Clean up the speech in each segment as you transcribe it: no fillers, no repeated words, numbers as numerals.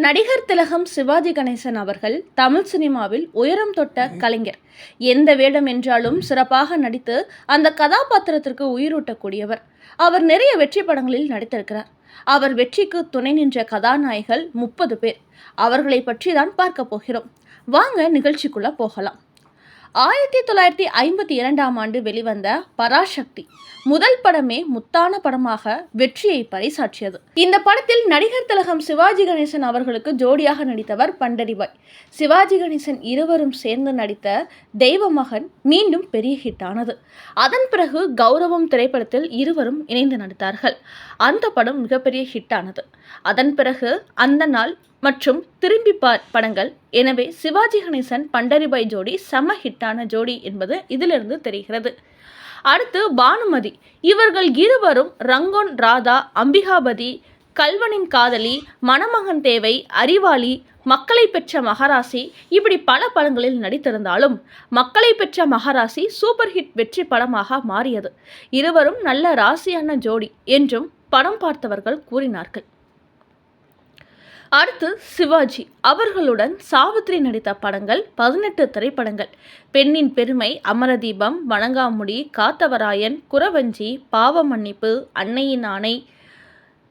நடிகர் திலகம் சிவாஜி கணேசன் அவர்கள் தமிழ் சினிமாவில் உயரம் தொட்ட கலைஞர். எந்த வேடம் என்றாலும் சிறப்பாக நடித்து அந்த கதாபாத்திரத்திற்கு உயிரூட்டக்கூடியவர். அவர் நிறைய வெற்றி படங்களில் நடித்திருக்கிறார். அவர் வெற்றிக்கு துணை நின்ற கதாநாயகர்கள் 30 பேர். அவர்களை பற்றி தான் பார்க்க போகிறோம். வாங்க நிகழ்ச்சிக்குள்ள போகலாம். 1952ஆம் ஆண்டு வெளிவந்த பராசக்தி முதல் படமே முத்தான படமாக வெற்றியை பறைசாற்றியது. இந்த படத்தில் நடிகர் திலகம் சிவாஜி கணேசன் அவர்களுக்கு ஜோடியாக நடித்தவர் பண்டரிபாய். சிவாஜி கணேசன் இருவரும் சேர்ந்து நடித்த தெய்வ மகன் மீண்டும் பெரிய ஹிட் ஆனது. அதன் பிறகு கௌரவம் திரைப்படத்தில் இருவரும் இணைந்து நடித்தார்கள். அந்த படம் மிகப்பெரிய ஹிட் ஆனது. அதன் பிறகு அந்த நாள் மற்றும் திரும்பி படங்கள். எனவே சிவாஜி கணேசன் பண்டரிபாய் ஜோடி செம ஹிட்டான ஜோடி என்பது இதிலிருந்து தெரிகிறது. அடுத்து பானுமதி. இவர்கள் இருவரும் ரங்கோன் ராதா, அம்பிகாபதி, கல்வனின் காதலி, மணமகன் தேவை, அறிவாளி, மக்களை பெற்ற மகாராசி இப்படி பல படங்களில் நடித்திருந்தாலும் மக்களை பெற்ற மகாராசி சூப்பர் ஹிட் வெற்றி படமாக மாறியது. இருவரும் நல்ல ராசியான ஜோடி என்றும் படம் பார்த்தவர்கள் கூறினார்கள். அடுத்து சிவாஜி அவர்களுடன் சாவித்ரி நடித்த படங்கள் 18 திரைப்படங்கள். பெண்ணின் பெருமை, அமரதீபம், வணங்காமுடி, காத்தவராயன், குறவஞ்சி, பாவ மன்னிப்பு, அன்னையின் ஆணை,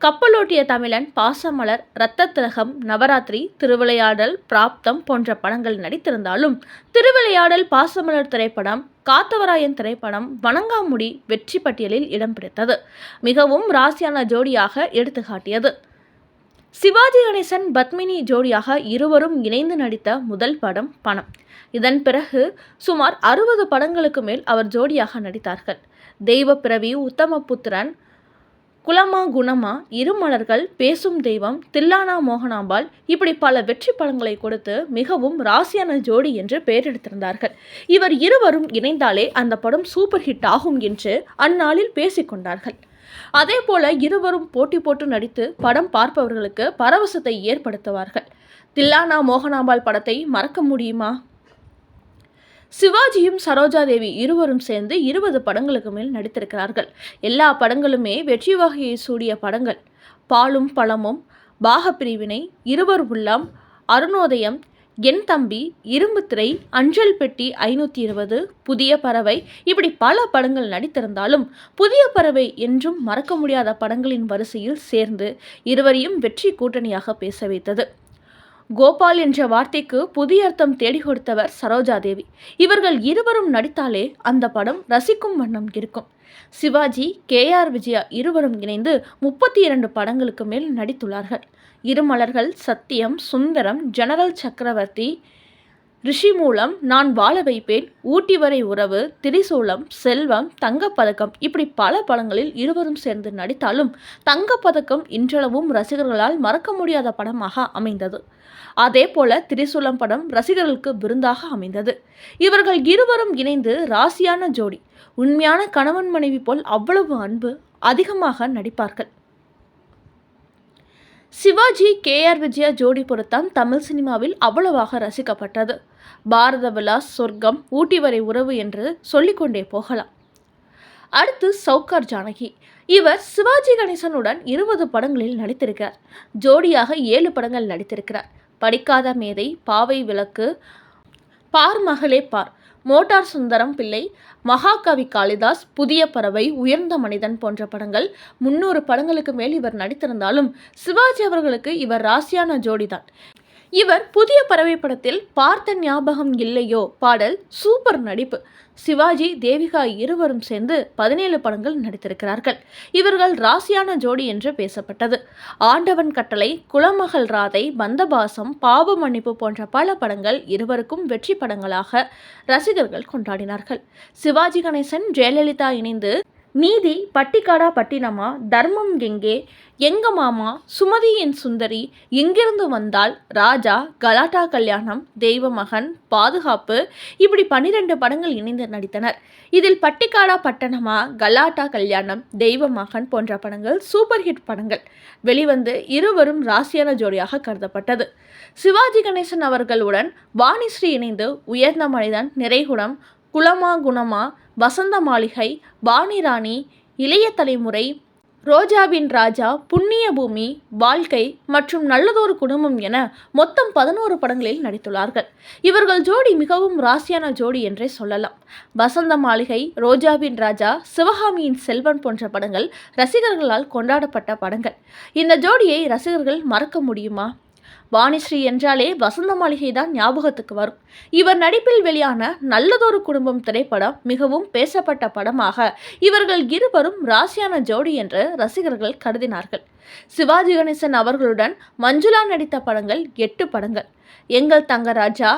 கப்பலோட்டிய தமிழன், பாசமலர், இரத்த திலகம், நவராத்திரி, திருவிளையாடல், பிராப்தம் போன்ற படங்கள் நடித்திருந்தாலும் திருவிளையாடல், பாசமலர் திரைப்படம், காத்தவராயன் திரைப்படம், வணங்காமுடி வெற்றி பட்டியலில் இடம் பிடித்தது. மிகவும் ராசியான ஜோடியாக எடுத்துக்காட்டியது. சிவாஜி கணேசன் பத்மினி ஜோடியாக இருவரும் இணைந்து நடித்த முதல் படம் பணம். இதன் பிறகு சுமார் 60 படங்களுக்கு மேல் அவர் ஜோடியாக நடித்தார்கள். தெய்வ பிறவி, உத்தமபுத்திரன், குலமா குணமா, இருமலர்கள், பேசும் தெய்வம், தில்லானா மோகனாம்பாள் இப்படி பல வெற்றி படங்களை கொடுத்து மிகவும் ராசியான ஜோடி என்று பெயர் எடுத்திருந்தார்கள். இவர் இருவரும் இணைந்தாலே அந்த படம் சூப்பர் ஹிட் ஆகும் என்று அந்நாளில் பேசிக்கொண்டார்கள். அதே போல இருவரும் போட்டி போட்டு நடித்து படம் பார்ப்பவர்களுக்கு பரவசத்தை ஏற்படுத்துவார்கள். தில்லானா மோகனாம்பாள் படத்தை மறக்க முடியுமா? சிவாஜியும் சரோஜா தேவி இருவரும் சேர்ந்து 20 படங்களுக்கு மேல் நடித்திருக்கிறார்கள். எல்லா படங்களுமே வெற்றி வகையை சூடிய படங்கள். பாலும் பழமும், பாகப்பிரிவினை, இருவர் உள்ளம், அருணோதயம், என் தம்பி, இரும்பு திரை, அஞ்சல் பெட்டி 520, புதிய பறவை இப்படி பல படங்கள் நடித்திருந்தாலும் புதிய பறவை என்றும் மறக்க முடியாத படங்களின் வரிசையில் சேர்ந்து இருவரையும் வெற்றி கூட்டணியாக பேச வைத்தது. கோபால் என்ற வார்த்தைக்கு புதிய அர்த்தம் தேடி கொடுத்தவர் சரோஜா தேவி. இவர்கள் இருவரும் நடித்தாலே அந்த படம் ரசிக்கும் வண்ணம் இருக்கும். சிவாஜி, KR விஜயா இருவரும் இணைந்து 32 படங்களுக்கு மேல் நடித்துள்ளார்கள். இருமலர்கள், சத்தியம், சுந்தரம், ஜெனரல் சக்கரவர்த்தி, ரிஷி மூலம், நான் வாழ வைப்பேன், ஊட்டி வரை உறவு, திரிசூலம், செல்வம், தங்கப்பதக்கம் இப்படி பல படங்களில் இருவரும் சேர்ந்து நடித்தாலும் தங்கப்பதக்கம் இன்றளவும் ரசிகர்களால் மறக்க முடியாத படமாக அமைந்தது. அதே போல திரிசூலம் படம் ரசிகர்களுக்கு விருந்தாக அமைந்தது. இவர்கள் இருவரும் இணைந்து ராசியான ஜோடி. உண்மையான கணவன் மனைவி போல் அவ்வளவு அன்பு அதிகமாக நடிப்பார்கள். சிவாஜி, KR விஜயா ஜோடி பொருத்தம் தமிழ் சினிமாவில் அவ்வளவாக ரசிக்கப்பட்டது. பாரத விலாஸ், சொர்க்கம், ஊட்டி வரை உறவு என்று சொல்லிக்கொண்டே போகலாம். அடுத்து சௌகார் ஜானகி. இவர் சிவாஜி கணேசனுடன் 20 படங்களில் நடித்திருக்கிறார். ஜோடியாக 7 படங்கள் நடித்திருக்கிறார். படிக்காத மேதை, பாவை விளக்கு, பார் மகளே பார், மோட்டார் சுந்தரம் பிள்ளை, மகாகவி காளிதாஸ், புதிய பறவை, உயர்ந்த மனிதன் போன்ற படங்கள் 300 படங்களுக்கு மேல் இவர் நடித்திருந்தாலும் சிவாஜி அவர்களுக்கு இவர் ராசியான ஜோடிதான். இவர் புதிய பறவை படத்தில் பார்த்த ஞாபகம் இல்லையோ பாடல் சூப்பர் நடிப்பு. சிவாஜி, தேவிகா இருவரும் சேர்ந்து 17 படங்கள் நடித்திருக்கிறார்கள். இவர்கள் ராசியான ஜோடி என்று பேசப்பட்டது. ஆண்டவன் கட்டளை, குலமகள் ராதை, பந்தபாசம், பாவ மன்னிப்பு போன்ற பல படங்கள் இருவருக்கும் வெற்றி படங்களாக ரசிகர்கள் கொண்டாடினார்கள். சிவாஜி கணேசன், ஜெயலலிதா இணைந்து நீதி, பட்டிக்காடா பட்டினமா, தர்மம் எங்கே, எங்க மாமா, சுமதி என் சுந்தரி, எங்கிருந்து வந்தால், ராஜா, கலாட்டா கல்யாணம், தெய்வ மகன், பாதுகாப்பு இப்படி 12 படங்கள் இணைந்து நடித்தனர். இதில் பட்டிக்காடா பட்டணமா, கலாட்டா கல்யாணம், தெய்வ மகன் போன்ற படங்கள் சூப்பர் ஹிட் படங்கள். வெளிவந்து இருவரும் ராசியான ஜோடியாக கருதப்பட்டது. சிவாஜி கணேசன் அவர்களுடன் வாணிஸ்ரீ இணைந்து உயர்ந்த மனிதன், நிறைகுணம், குலமா குணமா, வசந்த மாளிகை, வாணி ராணி, இளைய தலைமுறை, ரோஜாவின் ராஜா, புண்ணிய பூமி, வாழ்க்கை மற்றும் நல்லதொரு குடும்பம் என மொத்தம் 11 படங்களில் நடித்துள்ளார்கள். இவர்கள் ஜோடி மிகவும் ராசியான ஜோடி என்றே சொல்லலாம். வசந்த மாளிகை, ரோஜாவின் ராஜா, சிவகாமியின் செல்வன் போன்ற படங்கள் ரசிகர்களால் கொண்டாடப்பட்ட படங்கள். இந்த ஜோடியை ரசிகர்கள் மறக்க முடியுமா? வாணிஸ்ரீ என்றாலே வசந்த மாளிகை தான் ஞாபகத்துக்கு வரும். இவர் நடிப்பில் வெளியான நல்லதொரு குடும்பம் திரைப்படம் மிகவும் பேசப்பட்ட படமாக இவர்கள் இருவரும் ராசியான ஜோடி என்று ரசிகர்கள் கருதினார்கள். சிவாஜி கணேசன் அவர்களுடன் மஞ்சுளா நடித்த படங்கள் 8 படங்கள். எங்கள் தங்கராஜா,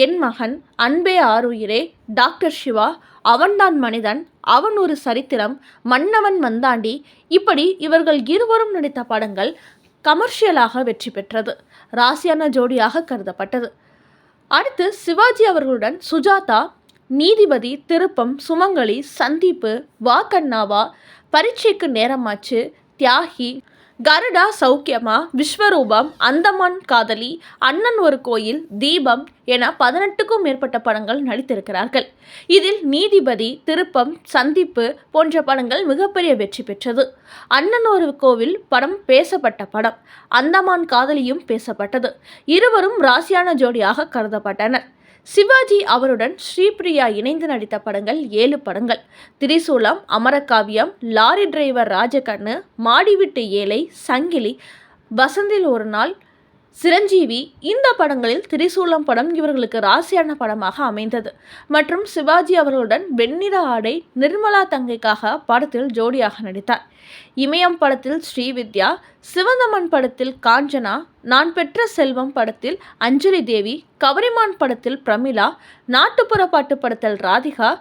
என் மகன், அன்பே ஆருயிரே, டாக்டர் சிவா, அவன்தான் மனிதன், அவன் ஒரு சரித்திரம், மன்னவன் மந்தாண்டி, இப்படி இவர்கள் இருவரும் நடித்த படங்கள் கமர்ஷியலாக வெற்றி பெற்றது. ராசியான ஜோடியாக கருதப்பட்டது. அடுத்து சிவாஜி அவர்களுடன் சுஜாதா, நீதிபதி, திருப்பம், சுமங்கலி, சந்திப்பு, வா கண்ணாவா, பரீட்சைக்கு நேரமாச்சு, தியாகி, கருடா சௌக்கியமா, விஸ்வரூபம், அந்தமான் காதலி, அண்ணன் ஒரு கோயில், தீபம் என 18க்கும் மேற்பட்ட படங்கள் நடித்திருக்கிறார்கள். இதில் நீதிபதி, திருப்பம், சந்திப்பு போன்ற படங்கள் மிகப்பெரிய வெற்றி பெற்றது. அண்ணன் ஒரு கோவில் படம் பேசப்பட்ட படம். அந்தமான் காதலியும் பேசப்பட்டது. இருவரும் ராசியான ஜோடியாக கருதப்பட்டனர். சிவாஜி அவருடன் ஸ்ரீபிரியா இணைந்து நடித்த படங்கள் 7 படங்கள். திரிசூலம், அமரகாவியம், லாரி டிரைவர் ராஜகண்ணு, மாடிவிட்டு ஏழை, சங்கிலி, வசந்தில் ஒரு நாள், சிரஞ்சீவி. இந்த படங்களில் திரிசூலம் படம் இவர்களுக்கு ராசியான படமாக அமைந்தது. மற்றும் சிவாஜி அவர்களுடன் வெண்ணிற ஆடை, நிர்மலா தங்கைக்காக படத்தில் ஜோடியாக நடித்தார். இமயம் படத்தில் ஸ்ரீவித்யா, சிவந்தமன் படத்தில் காஞ்சனா, நான் பெற்ற செல்வம் படத்தில் அஞ்சலி தேவி, கவரிமான் படத்தில் பிரமிளா, நாட்டுப்புற பாட்டு படத்தில் ராதிகா,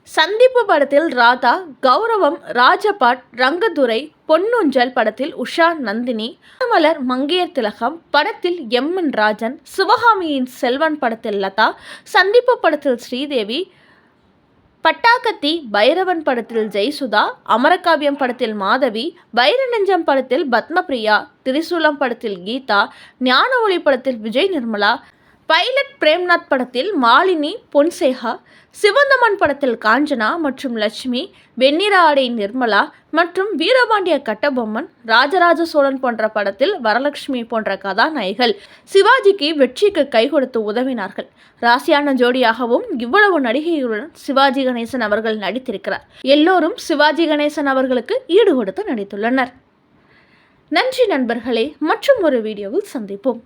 சந்திப்பு படத்தில் ராதா, கௌரவம், ராஜபாட், ரங்கதுரை, பொன்னூஞ்சல் படத்தில் உஷா நந்தினி, மலர் மங்கையர் திலகம் படத்தில் எம்என் ராஜன், சிவகாமியின் செல்வன் படத்தில் லதா, சந்திப்பு படத்தில் ஸ்ரீதேவி, பட்டாக்கத்தி, பைரவன் படத்தில் ஜெயசுதா, அமரகாவியம் படத்தில் மாதவி, வைரநெஞ்சம் படத்தில் பத்மபிரியா, திரிசூலம் படத்தில் கீதா, ஞான ஒளி படத்தில் விஜய் நிர்மலா, பைலட் பிரேம்நாத் படத்தில் மாலினி பொன்சேகா, சிவந்தமன் படத்தில் காஞ்சனா மற்றும் லட்சுமி, வெண்ணிற ஆடை நிர்மலா மற்றும் வீரபாண்டிய கட்டபொம்மன், ராஜராஜ சோழன் போன்ற படத்தில் வரலட்சுமி போன்ற கதாநாயகிகள் சிவாஜிக்கு வெற்றிக்கு கை கொடுத்து உதவினார்கள். ராசியான ஜோடியாகவும் இவ்வளவு நடிகைகளுடன் சிவாஜி கணேசன் அவர்கள் நடித்திருக்கிறார். எல்லோரும் சிவாஜி கணேசன் அவர்களுக்கு ஈடு கொடுத்து நடித்துள்ளனர். நன்றி நண்பர்களே, மற்றும் ஒரு வீடியோவில் சந்திப்போம்.